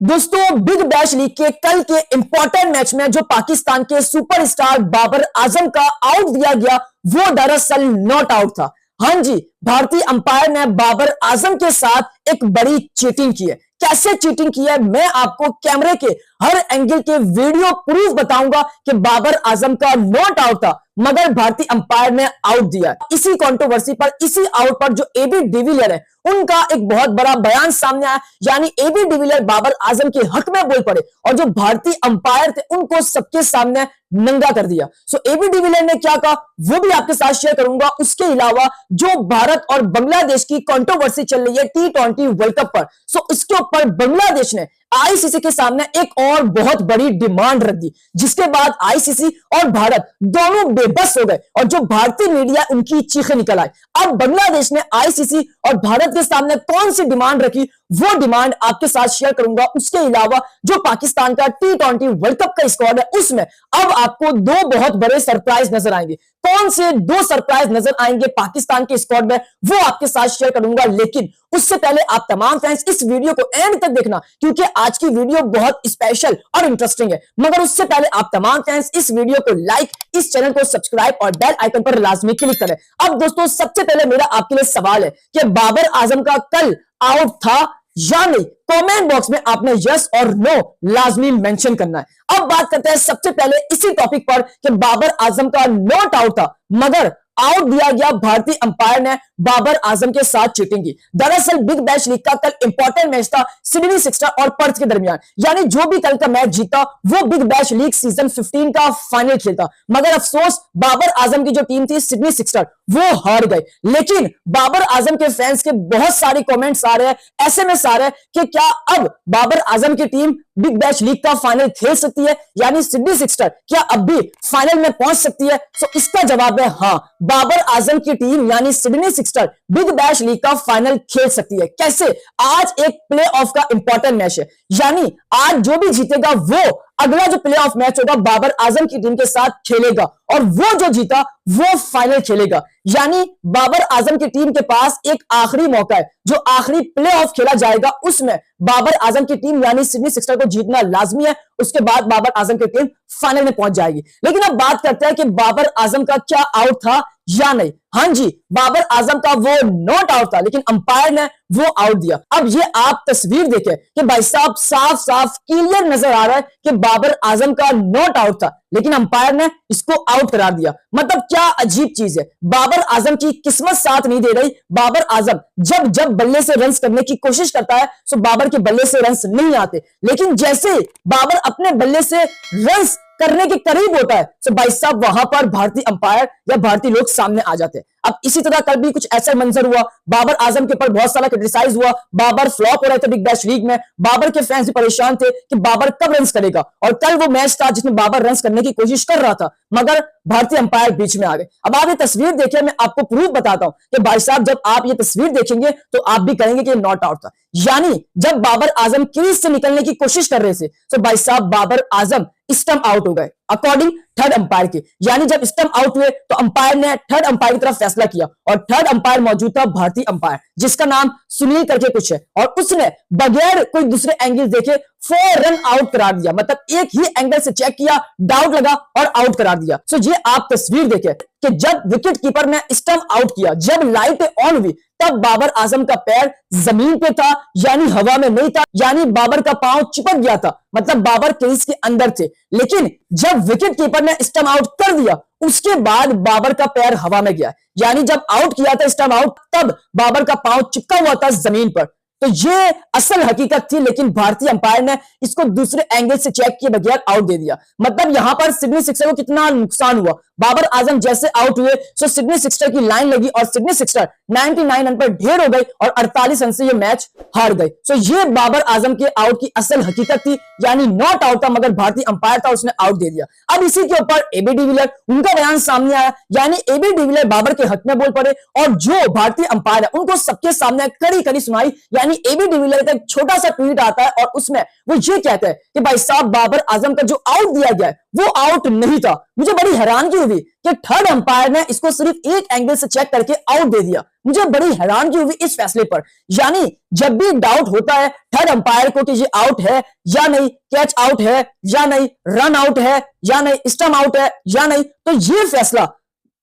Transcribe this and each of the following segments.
दोस्तों big bash league के कल के इंपॉर्टेंट मैच में जो पाकिस्तान के सुपरस्टार बाबर आजम का आउट दिया गया वो दरअसल नॉट आउट था। हाँ जी, भारतीय अंपायर ने बाबर आजम के साथ एक बड़ी चीटिंग की है। कैसे चीटिंग की है मैं आपको कैमरे के हर एंगल के वीडियो प्रूफ बताऊंगा कि बाबर आजम का नॉट आउट था मगर भारतीय अंपायर ने आउट दिया। इसी कंट्रोवर्सी पर, इसी आउट पर जो एबी डिविलियर है उनका एक बहुत बड़ा बयान सामने आया, यानी एबी डिविलियर बाबर आजम के हक में बोल पड़े और जो भारतीय अंपायर थे उनको सबके सामने नंगा कर दिया। सो एबी डिविलियर ने क्या कहा वो भी आपके साथ शेयर करूंगा। उसके अलावा जो भारत और बांग्लादेश की कंट्रोवर्सी चल रही है T20 वर्ल्ड कप पर, सो इसके ऊपर बांग्लादेश ने आईसीसी के सामने एक और बहुत बड़ी डिमांड रख दी, जिसके बाद आईसीसी और भारत दोनों बेबस हो गए और जो भारतीय मीडिया उनकी चीखें निकल आई। अब बांग्लादेश ने आईसीसी और भारत के सामने कौन सी डिमांड रखी वो डिमांड आपके साथ शेयर करूंगा। उसके अलावा जो पाकिस्तान का T20 वर्ल्ड कप का स्क्वाड है उसमें अब आपको दो बहुत बड़े सरप्राइज नजर आएंगे। कौन से दो सरप्राइज नजर आएंगे पाकिस्तान के स्क्वाड में वो आपके साथ शेयर करूंगा, लेकिन उससे पहले आप तमाम फैंस इस वीडियो को एंड तक देखना क्योंकि आज की वीडियो बहुत स्पेशल और इंटरेस्टिंग है। मगर उससे पहले आप तमाम फैंस इस वीडियो को लाइक, इस चैनल को सब्सक्राइब और बेल आइकन पर लाजमी क्लिक करें। अब दोस्तों सबसे पहले मेरा आपके लिए सवाल है कि बाबर आजम का कल आउट था या नहीं? कमेंट बॉक्स में आपने यस और नो लाजमी मेंशन करना है। अब बात करते हैं सबसे पहले इसी टॉपिक पर कि बाबर आजम का नॉट आउट था मगर आउट दिया गया। भारतीय अंपायर ने बाबर आजम के साथ चीटिंग की। दरअसल बिग बैश लीग का कल इंपॉर्टेंट मैच था सिडनी सिक्सर और पर्थ के दरमियान, यानी जो भी कल का मैच जीता वो बिग बैश लीग सीजन 15 का फाइनल खेलता। मगर अफसोस बाबर आजम की जो टीम थी सिडनी सिक्सर वो हार गए। लेकिन बाबर आजम के फैंस के बहुत सारे कमेंट्स आ रहे हैं, एसएमएस आ रहे हैं कि क्या अब बाबर आजम की टीम बिग बैश लीग का फाइनल खेल सकती है, यानी सिडनी सिक्सर क्या अब भी फाइनल में पहुंच सकती है? सो इसका जवाब है हाँ, बाबर आजम की टीम यानी Sydney sixer big bash league का फाइनल खेल सकती है। कैसे? आज एक प्ले ऑफ का इंपॉर्टेंट मैच है, यानी आज जो भी जीतेगा वो अगला जो प्ले ऑफ मैच होगा बाबर आजम की टीम के साथ खेलेगा और वो जो जीता वो फाइनल खेलेगा। यानी बाबर आजम की टीम के पास एक आखिरी मौका है, जो आखिरी प्ले ऑफ खेला जाएगा उसमें बाबर आजम की टीम यानी सिडनी सिक्सर को जीतना लाजमी है। उसके बाद बाबर आजम की टीम फाइनल में पहुंच जाएगी। लेकिन अब बात करते हैं कि बाबर आजम का क्या आउट था या नहीं। हाँ जी, बाबर आजम का वो नॉट आउट था लेकिन अंपायर ने वो आउट दिया। अब ये आप तस्वीर देखें कि भाई साहब साफ साफ क्लियर नजर आ रहा है कि बाबर आजम का नॉट आउट था लेकिन अंपायर ने इसको आउट करार दिया। मतलब क्या अजीब चीज है, बाबर आजम की किस्मत साथ नहीं दे रही। बाबर आजम जब जब बल्ले से रन्स करने की कोशिश करता है तो बाबर के बल्ले से रन्स नहीं आते, लेकिन जैसे बाबर अपने बल्ले से रन्स करने के करीब होता है तो भाई साहब वहां पर भारतीय अंपायर या भारतीय लोग सामने आ जाते हैं। अब इसी तरह कल भी कुछ ऐसा मंजर हुआ, बाबर आजम के ऊपर बहुत सारा क्रिटिसाइज हुआ, बाबर फ्लॉप हो रहे थे बिग बैश लीग में, बाबर के फैंस भी परेशान थे कि बाबर कब रन्स करेगा। और कल वो मैच था जिसमें बाबर रन्स करने की कोशिश कर रहा था मगर भारतीय अंपायर बीच में आ गए। अब आप ये तस्वीर देखिए, मैं आपको प्रूफ बताता हूं कि भाई साहब जब आप ये तस्वीर देखेंगे तो आप भी कहेंगे कि नॉट आउट था। यानी जब बाबर आजम क्रीज से निकलने की कोशिश कर रहे थे तो भाई साहब बाबर आजम स्टंप आउट हो गए अकॉर्डिंग थर्ड अंपायर के। यानी जब स्टंप आउट हुए तो अंपायर ने थर्ड अंपायर की तरफ फैसला किया और थर्ड अंपायर मौजूद था भारतीय अंपायर जिसका नाम सुनील करके कुछ है, और उसने बगैर कोई दूसरे एंगल देखे 4 रन आउट करार दिया। मतलब एक ही एंगल से चेक किया, डाउट लगा और आउट करार दिया। सो ये आप तस्वीर देखें कि जब विकेट कीपर ने स्टंप आउट किया, जब लाइट ऑन हुई तब बाबर आजम का पैर जमीन पे था यानी हवा में नहीं था, यानी बाबर का पांव चिपक गया था, मतलब बाबर क्रीज के अंदर थे। लेकिन जब विकेट कीपर ने स्टंप आउट कर दिया उसके बाद बाबर का पैर हवा में गया, यानी जब आउट किया था स्टंप आउट तब बाबर का पांव चिपका हुआ था जमीन पर। तो ये असल हकीकत थी, लेकिन भारतीय अंपायर ने इसको दूसरे एंगल से चेक किए बगैर आउट दे दिया। मतलब यहां पर सिडनी सिक्सर को कितना नुकसान हुआ। बाबर आजम जैसे आउट हुए तो सिडनी सिक्सर की लाइन लगी और सिडनी सिक्सर 99 रन पर ढेर हो गई और 48 रन से ये मैच हार गए। तो ये बाबर आजम के आउट की असल हकीकत थी, यानी नॉट आउट था मगर भारतीय अंपायर था उसने आउट दे दिया। अब इसी के ऊपर एबी डिविलियर उनका बयान सामने आया, यानी एबी डिविलियर बाबर के हक में बोल पड़े और जो भारतीय अंपायर है उनको सबके सामने कड़ी कड़ी सुनाई, यानी यानी एबी डिविलियर का एक छोटा सा ट्वीट आता है और उसमें वो ये कहते हैं कि भाई साहब बाबर आजम का जो आउट दिया गया है वो आउट नहीं था। मुझे बड़ी हैरानगी हुई कि थर्ड अंपायर ने इसको सिर्फ एक एंगल से चेक करके आउट दे दिया। मुझे बड़ी हैरानगी हुई इस फैसले पर। यानी जब भी डाउट होता है थर्ड अंपायर को कि ये आउट है या नहीं, कैच आउट है या नहीं, रन आउट है या नहीं, स्टंप आउट है या नहीं, तो ये फैसला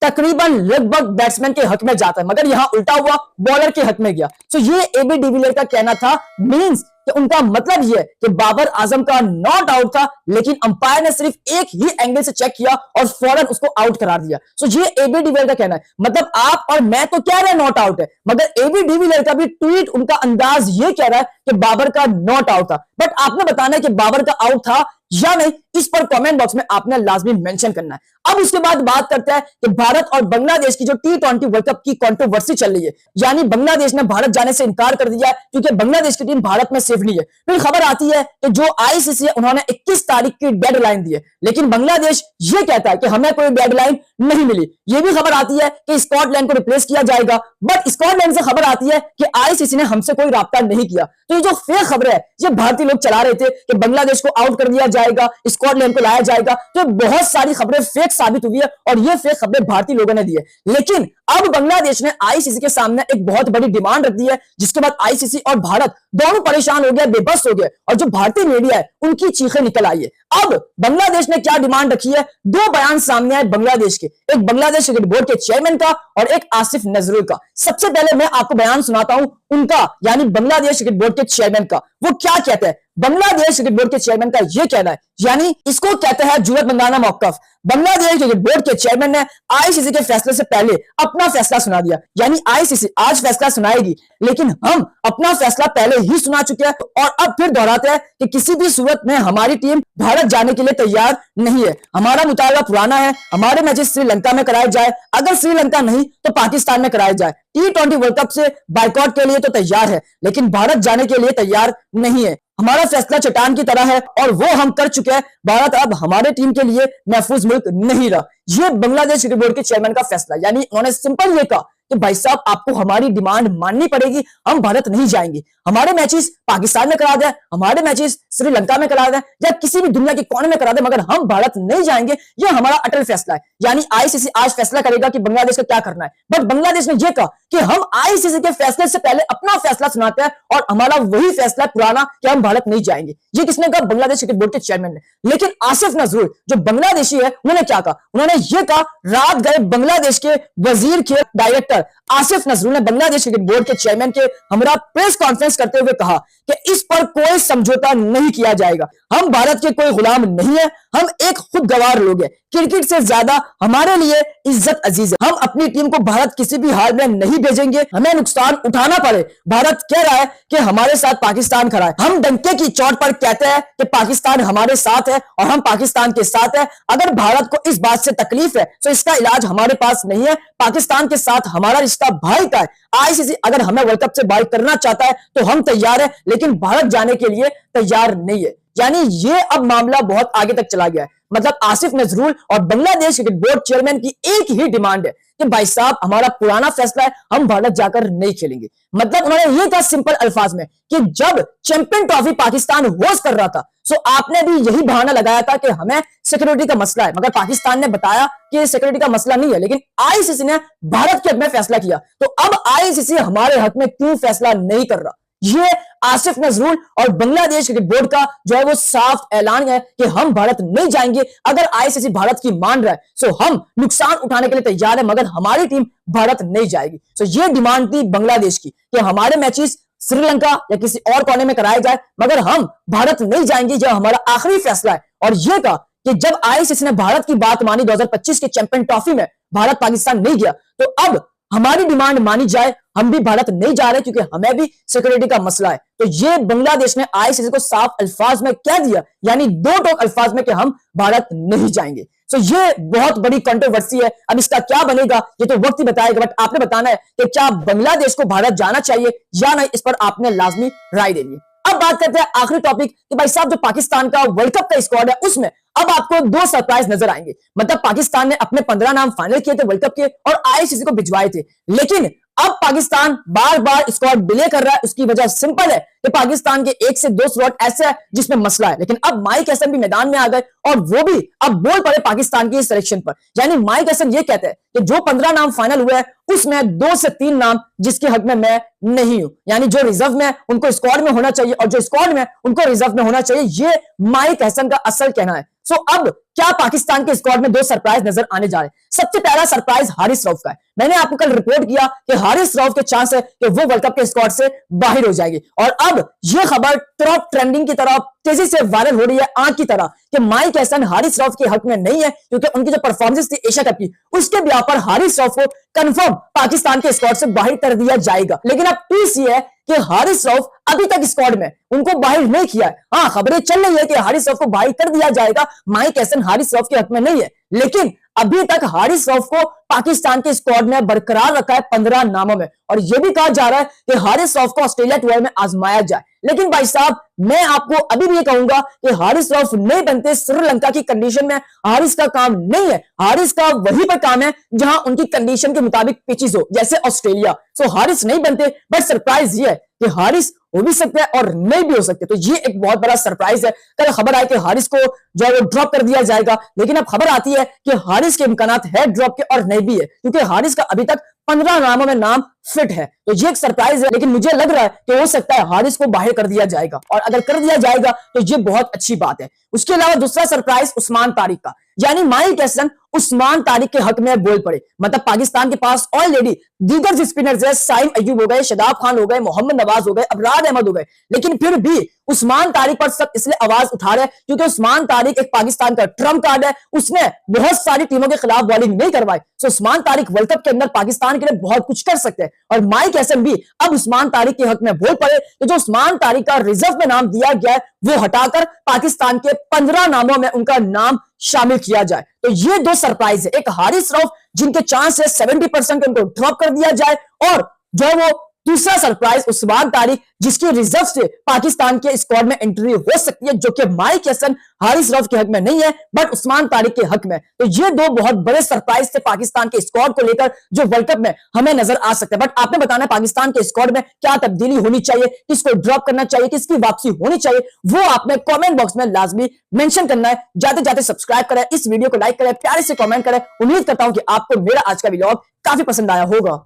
तकरीबन लगभग बैट्समैन के हक में जाता है, मगर यहां उल्टा हुआ, बॉलर के हक में गया। तो ये एबी डिविलियर का कहना था, मींस कि उनका मतलब ये कि बाबर आजम का नॉट आउट था, लेकिन अंपायर ने सिर्फ एक ही एंगल से चेक किया और फौरन उसको आउट करार दिया। सो ये एबी डिविलियर का कहना है। मतलब आप और मैं तो कह रहे हैं नॉट आउट है, मगर एबी डिविलियर का भी ट्वीट, उनका अंदाज ये कह रहा है कि बाबर का नॉट आउट था। बट आपने बताना है कि बाबर का आउट था या नहीं, इस पर कमेंट बॉक्स में आपने लाजमी मेंशन करना है। अब उसके बाद बात करते हैं कि भारत और बांग्लादेश की जो T20 वर्ल्ड कप की कंट्रोवर्सी चल रही है, यानी बांग्लादेश ने भारत जाने से इनकार कर दिया क्योंकि बांग्लादेश की टीम भारत में सेफ नहीं है। फिर खबर आती है कि जो आईसीसी है उन्होंने 21 तारीख की डेडलाइन दी है, लेकिन बांग्लादेश ये कहता है कि हमें कोई डेडलाइन नहीं मिली। ये भी खबर आती है कि स्कॉटलैंड को रिप्लेस किया जाएगा, बट स्कॉटलैंड से खबर आती है कि आईसीसी ने हमसे कोई राब्ता नहीं किया। तो ये जो फेक खबर है, ये भारतीय लोग चला रहे थे कि बांग्लादेश को आउट कर दिया जाएगा, स्कॉटलैंड को लाया जाएगा, तो बहुत सारी खबरें फेक साबित हुई है और ये फेक खबरें भारतीय लोगों ने दी है। लेकिन अब बांग्लादेश ने आईसीसी के सामने एक बहुत बड़ी डिमांड रख दी है, जिसके बाद आईसीसी और भारत दोनों परेशान हो गए, बेबस हो गए, और जो भारतीय मीडिया है उनकी चीखें निकल आई है। अब बांग्लादेश ने क्या डिमांड रखी है, दो बयान सामने आए बांग्लादेश के, एक बांग्लादेश क्रिकेट बोर्ड के चेयरमैन का और एक आसिफ नजरुल का। सबसे पहले मैं आपको बयान सुनाता हूं उनका, यानी बांग्लादेश क्रिकेट बोर्ड के चेयरमैन का। वो क्या कहते हैं? बांग्लादेश क्रिकेट बोर्ड के चेयरमैन का यह कहना है, यानी इसको कहते हैं जुरत मंदाना मौकफ। बांग्लादेश क्रिकेट बोर्ड के चेयरमैन ने आईसीसी के फैसले से पहले अपना फैसला सुना दिया, यानी आईसीसी आज फैसला सुनाएगी, लेकिन हम अपना फैसला पहले ही सुना चुके हैं और अब फिर दोहराते हैं कि किसी भी सूरत में हमारी टीम भारत जाने के लिए तैयार नहीं है। हमारा मुतालबा पुराना है, हमारे मैचेस श्रीलंका में कराए जाए, अगर श्रीलंका नहीं तो पाकिस्तान में कराए जाए। T20 वर्ल्ड कप से बाइकआउट के लिए तो तैयार है, लेकिन भारत जाने के लिए तैयार नहीं है। हमारा फैसला चट्टान की तरह है और वो हम कर चुके हैं। भारत अब हमारे टीम के लिए महफूज मुल्क नहीं रहा। ये बांग्लादेश क्रिकेट बोर्ड के चेयरमैन का फैसला, यानी उन्होंने सिंपल ये कहा कि भाई साहब आपको हमारी डिमांड माननी पड़ेगी, हम भारत नहीं जाएंगे। हमारे मैचेस पाकिस्तान में करा दें, हमारे मैचेस श्रीलंका में करा दें या किसी भी दुनिया के कोने में करा दें, मगर हम भारत नहीं जाएंगे। ये हमारा अटल फैसला है। यानी आईसीसी आज फैसला करेगा कि बांग्लादेश का क्या करना है, बट बांग्लादेश ने यह कहा कि हम आईसीसी के फैसले से पहले अपना फैसला सुनाते हैं और हमारा वही फैसला पुराना कि हम भारत नहीं जाएंगे। ये किसने कहा? बांग्लादेश क्रिकेट बोर्ड के चेयरमैन ने। लेकिन आसिफ नजरुल जो बांग्लादेशी है, उन्होंने क्या कहा? उन्होंने ये कहा, रात गए बांग्लादेश के वजीर के डायरेक्टर आसिफ नजरुल ने बांग्लादेश क्रिकेट बोर्ड के चेयरमैन के हमरा प्रेस कॉन्फ्रेंस करते हुए कहा कि इस पर कोई समझौता नहीं किया जाएगा। हम भारत के कोई गुलाम नहीं है, हम एक खुदगवार लोग हैं। क्रिकेट से ज्यादा हमारे लिए इज्जत अजीज है। हम अपनी टीम को भारत किसी भी हाल में नहीं भेजेंगे, हमें नुकसान उठाना पड़े। भारत कह रहा है कि हमारे साथ पाकिस्तान खड़ा है। हम डंके की चोट पर कहते हैं कि पाकिस्तान हमारे साथ है और हम पाकिस्तान के साथ है। अगर भारत को इस बात से तकलीफ है तो इसका इलाज हमारे पास नहीं है। पाकिस्तान के साथ हमारा रिश्ता भाई का है। आईसीसी अगर हमें वर्ल्ड कप से बाहर करना चाहता है तो हम तैयार है, लेकिन भारत जाने के लिए तैयार नहीं है। यानी ये अब मामला बहुत आगे तक चला गया है। मतलब आसिफ नजरुल और बांग्लादेश क्रिकेट बोर्ड चेयरमैन की एक ही डिमांड है कि भाई साहब हमारा पुराना फैसला है, हम भारत जाकर नहीं खेलेंगे। मतलब उन्होंने ये कहा सिंपल अल्फाज में कि जब चैंपियन ट्रॉफी पाकिस्तान होस्ट कर रहा था तो आपने भी यही बहाना लगाया था कि हमें सिक्योरिटी का मसला है, मगर पाकिस्तान ने बताया कि सिक्योरिटी का मसला नहीं है, लेकिन आईसीसी ने भारत के हक में फैसला किया। तो अब आईसीसी हमारे हक में क्यों फैसला नहीं कर रहा? ये आसिफ नजरुल और बांग्लादेश क्रिकेट बोर्ड का जो है वो साफ ऐलान है कि हम भारत नहीं जाएंगे। अगर आईसीसी भारत की मान रहा है तो हम नुकसान उठाने के लिए तैयार है, मगर हमारी टीम भारत नहीं जाएगी। तो ये डिमांड थी बांग्लादेश की कि हमारे मैचेस श्रीलंका या किसी और कोने में कराए जाए, मगर हम भारत नहीं जाएंगे। यह हमारा आखिरी फैसला है। और यह कहा कि जब आईसीसी ने भारत की बात मानी 2025 के चैंपियन ट्रॉफी में, भारत पाकिस्तान नहीं गया, तो अब हमारी डिमांड मानी जाए, हम भी भारत नहीं जा रहे क्योंकि हमें भी सिक्योरिटी का मसला है। तो ये बांग्लादेश ने आईसीसी को साफ अल्फाज में कह दिया, यानी दो टोक अल्फाज में कि हम भारत नहीं जाएंगे। तो ये बहुत बड़ी कंट्रोवर्सी है। अब इसका क्या बनेगा ये तो वक्त ही बताएगा, बट आपने बताना है कि क्या बांग्लादेश को भारत जाना चाहिए या नहीं, इस पर आपने लाजमी राय देनी है। अब बात करते हैं आखिरी टॉपिक कि भाई साहब जो पाकिस्तान का वर्ल्ड कप का स्क्वाड है उसमें अब आपको दो सरप्राइज नजर आएंगे। मतलब पाकिस्तान ने अपने 15 नाम फाइनल किए थे वर्ल्ड कप के और आईसीसी को भिजवाए थे, लेकिन अब पाकिस्तान बार बार स्क्वाड डिले कर रहा है, उसकी वजह सिंपल है कि पाकिस्तान के 1 से 2 स्लॉट ऐसे है जिसमें मसला है। लेकिन अब माइक हसन भी मैदान में आ गए और वो भी अब बोल पड़े पाकिस्तान की सिलेक्शन पर। यानी माइक हसन ये कहते हैं कि जो 15 नाम फाइनल हुए हैं उसमें 2 से 3 नाम जिसके हक में मैं नहीं हूं, यानी जो रिजर्व में उनको स्क्वाड में होना चाहिए और जो स्क्वाड में उनको रिजर्व में होना चाहिए, ये माइक हसन का असल कहना है। सो अब क्या पाकिस्तान के स्क्वाड में 2 सरप्राइज नजर आने जा रहे हैं। सबसे पहला सरप्राइज हारिस रऊफ का है। मैंने आपको कल रिपोर्ट किया कि हारिस रऊफ के चांस है कि वो वर्ल्ड कप के स्क्वाड से बाहर हो जाएगी और अब यह खबर टॉप ट्रेंडिंग की तरह तेजी से वायरल हो रही है आग की तरह कि माइक हसन हारिस रऊफ के हक में नहीं है, क्योंकि उनकी जो परफॉर्मेंस थी एशिया कप की उसके ब्याह पर हारिस रऊफ को कंफर्म पाकिस्तान के स्क्वाड से बाहर कर दिया जाएगा। लेकिन अब ट्विस्ट ये है कि हारिस रऊफ अभी तक स्क्वाड में उनको बाहर नहीं किया है। हाँ, खबरें चल रही है कि हारिस रऊफ को बाहर कर दिया जाएगा, माइक हसन हारिस रऊफ के हक में नहीं है, लेकिन अभी तक हारिस रऊफ को पाकिस्तान के स्क्वाड में बरकरार रखा है 15 नामों में और यह भी कहा जा रहा है कि हारिस रऊफ को ऑस्ट्रेलिया टूर में आजमाया जाए। लेकिन भाई साहब, मैं आपको अभी भी कहूंगा कि हारिस रऊफ नहीं बनते श्रीलंका की कंडीशन में। हारिस का काम नहीं है, हारिस का वहीं पर काम है जहां उनकी कंडीशन के मुताबिक पिचेस हो, जैसे ऑस्ट्रेलिया। सो हारिस नहीं बनते, बट सरप्राइज ये है कि हारिस हो भी सकते हैं और नहीं भी हो सकते। तो ये एक बहुत बड़ा सरप्राइज है। कल खबर आई कि हारिस को जो है वो ड्रॉप कर दिया जाएगा, लेकिन अब खबर आती है कि हारिस के इम्कानात है ड्रॉप के और नहीं भी है, क्योंकि हारिस का अभी तक 15 नामों में नाम फिट है। तो ये एक सरप्राइज है, लेकिन मुझे लग रहा है कि हो सकता है हारिस को बाहर कर दिया जाएगा और अगर कर दिया जाएगा तो ये बहुत अच्छी बात है। उसके अलावा दूसरा सरप्राइज उस्मान तारिक का, यानी माइक हसन उस्मान तारिक के हक में बोल पड़े। मतलब पाकिस्तान के पास ऑलरेडी दीगर स्पिनर्स है, साइम अय्यूब हो गए, शादाब खान हो गए, मोहम्मद नवाज हो गए, अबरार अहमद हो गए, लेकिन फिर भी उस्मान तारिक पर सब इसलिए आवाज उठा रहे हैं क्योंकि उस्मान तारिक एक पाकिस्तान का ट्रम्प कार्ड है। उसने बहुत सारी टीमों के खिलाफ बॉलिंग नहीं करवाई। सो उस्मान तारिक वर्ल्ड कप के अंदर पाकिस्तान के लिए बहुत कुछ कर सकते हैं और माइक हसन भी अब उस्मान तारिक के हक में बोल पड़े कि जो उस्मान तारिक का रिजर्व में नाम दिया गया है वो हटाकर पाकिस्तान के 15 नामों में उनका नाम शामिल किया जाए। तो ये 2 सरप्राइज है, एक हारिस रऊफ जिनके चांस है 70% उनको ड्रॉप कर दिया जाए और जो वो दूसरा सरप्राइज उस्मान तारिक जिसकी रिजर्व से पाकिस्तान के स्क्वाड में एंट्री हो सकती है, जो कि माइक हसन हारिस रऊफ के हक में नहीं है बट उस्मान तारिक के हक में। तो ये 2 बहुत बड़े सरप्राइज थे पाकिस्तान के स्क्वाड को लेकर जो वर्ल्ड कप में हमें नजर आ सकते हैं। बट आपने बताना है पाकिस्तान के स्क्वाड में क्या तब्दीली होनी चाहिए, किसको ड्रॉप करना चाहिए, किसकी वापसी होनी चाहिए, वो आपने कमेंट बॉक्स में लाजमी मेंशन करना है। जाते जाते सब्सक्राइब करें, इस वीडियो को लाइक करें, प्यारे से कमेंट करें। उम्मीद करता हूं कि आपको मेरा आज का व्लॉग काफी पसंद आया होगा।